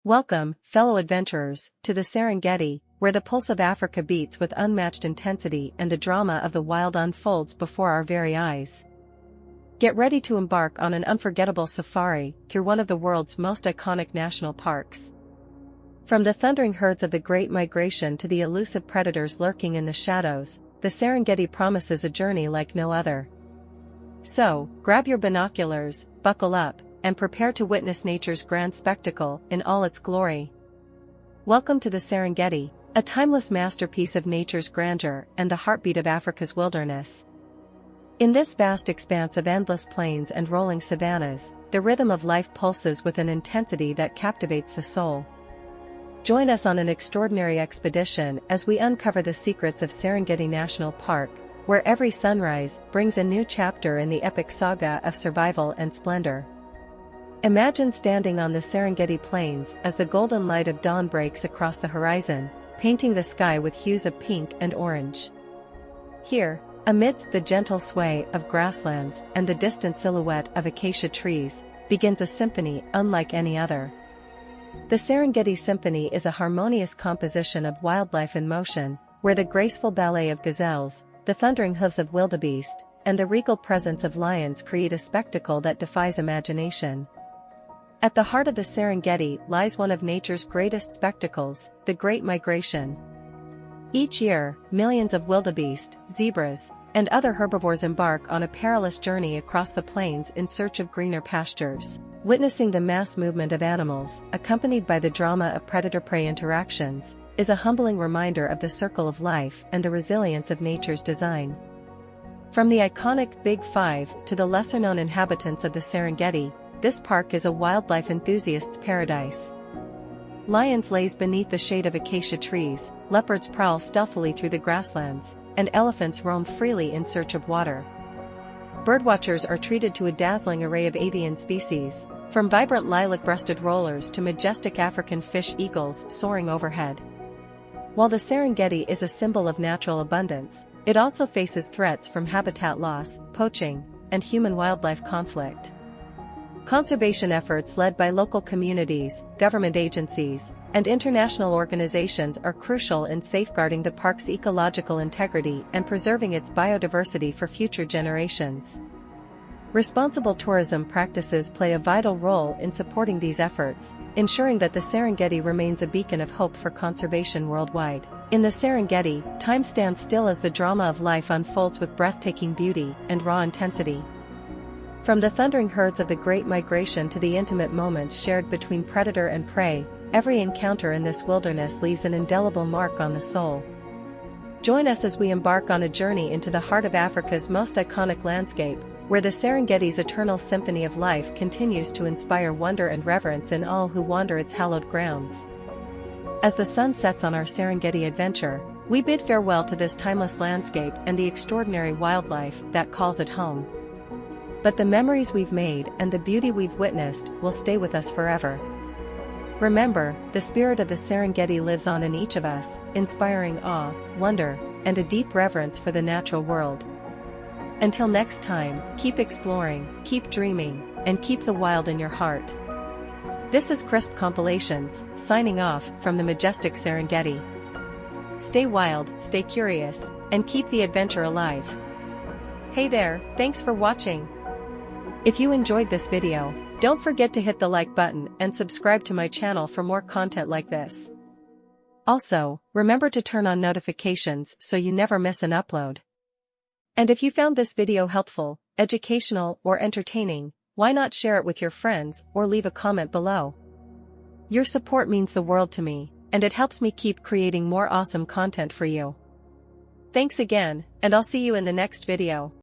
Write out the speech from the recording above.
Welcome, fellow adventurers, to the Serengeti, where the pulse of Africa beats with unmatched intensity and the drama of the wild unfolds before our very eyes. Get ready to embark on an unforgettable safari through one of the world's most iconic national parks. From the thundering herds of the Great Migration to the elusive predators lurking in the shadows, the Serengeti promises a journey like no other. So, grab your binoculars, buckle up, and prepare to witness nature's grand spectacle in all its glory. Welcome to the Serengeti, a timeless masterpiece of nature's grandeur and the heartbeat of Africa's wilderness. In this vast expanse of endless plains and rolling savannahs, the rhythm of life pulses with an intensity that captivates the soul. Join us on an extraordinary expedition as we uncover the secrets of Serengeti National Park, where every sunrise brings a new chapter in the epic saga of survival and splendor. Imagine standing on the Serengeti plains as the golden light of dawn breaks across the horizon, painting the sky with hues of pink and orange. Here, amidst the gentle sway of grasslands and the distant silhouette of acacia trees, begins a symphony unlike any other. The Serengeti Symphony is a harmonious composition of wildlife in motion, where the graceful ballet of gazelles, the thundering hooves of wildebeest, and the regal presence of lions create a spectacle that defies imagination. At the heart of the Serengeti lies one of nature's greatest spectacles, the Great Migration. Each year, millions of wildebeest, zebras, and other herbivores embark on a perilous journey across the plains in search of greener pastures. Witnessing the mass movement of animals, accompanied by the drama of predator-prey interactions, is a humbling reminder of the circle of life and the resilience of nature's design. From the iconic Big Five to the lesser-known inhabitants of the Serengeti, this park is a wildlife enthusiast's paradise. Lions laze beneath the shade of acacia trees, leopards prowl stealthily through the grasslands, and elephants roam freely in search of water. Birdwatchers are treated to a dazzling array of avian species, from vibrant lilac-breasted rollers to majestic African fish eagles soaring overhead. While the Serengeti is a symbol of natural abundance, it also faces threats from habitat loss, poaching, and human-wildlife conflict. Conservation efforts led by local communities, government agencies, and international organizations are crucial in safeguarding the park's ecological integrity and preserving its biodiversity for future generations. Responsible tourism practices play a vital role in supporting these efforts, ensuring that the Serengeti remains a beacon of hope for conservation worldwide. In the Serengeti, time stands still as the drama of life unfolds with breathtaking beauty and raw intensity. From the thundering herds of the Great Migration to the intimate moments shared between predator and prey, every encounter in this wilderness leaves an indelible mark on the soul. Join us as we embark on a journey into the heart of Africa's most iconic landscape, where the Serengeti's eternal symphony of life continues to inspire wonder and reverence in all who wander its hallowed grounds. As the sun sets on our Serengeti adventure, we bid farewell to this timeless landscape and the extraordinary wildlife that calls it home. But the memories we've made and the beauty we've witnessed will stay with us forever. Remember, the spirit of the Serengeti lives on in each of us, inspiring awe, wonder, and a deep reverence for the natural world. Until next time, keep exploring, keep dreaming, and keep the wild in your heart. This is Crisp Compilations, signing off from the majestic Serengeti. Stay wild, stay curious, and keep the adventure alive. Hey there, thanks for watching. If you enjoyed this video, don't forget to hit the like button and subscribe to my channel for more content like this. Also, remember to turn on notifications so you never miss an upload. And if you found this video helpful, educational, or entertaining, why not share it with your friends or leave a comment below? Your support means the world to me, and it helps me keep creating more awesome content for you. Thanks again, and I'll see you in the next video.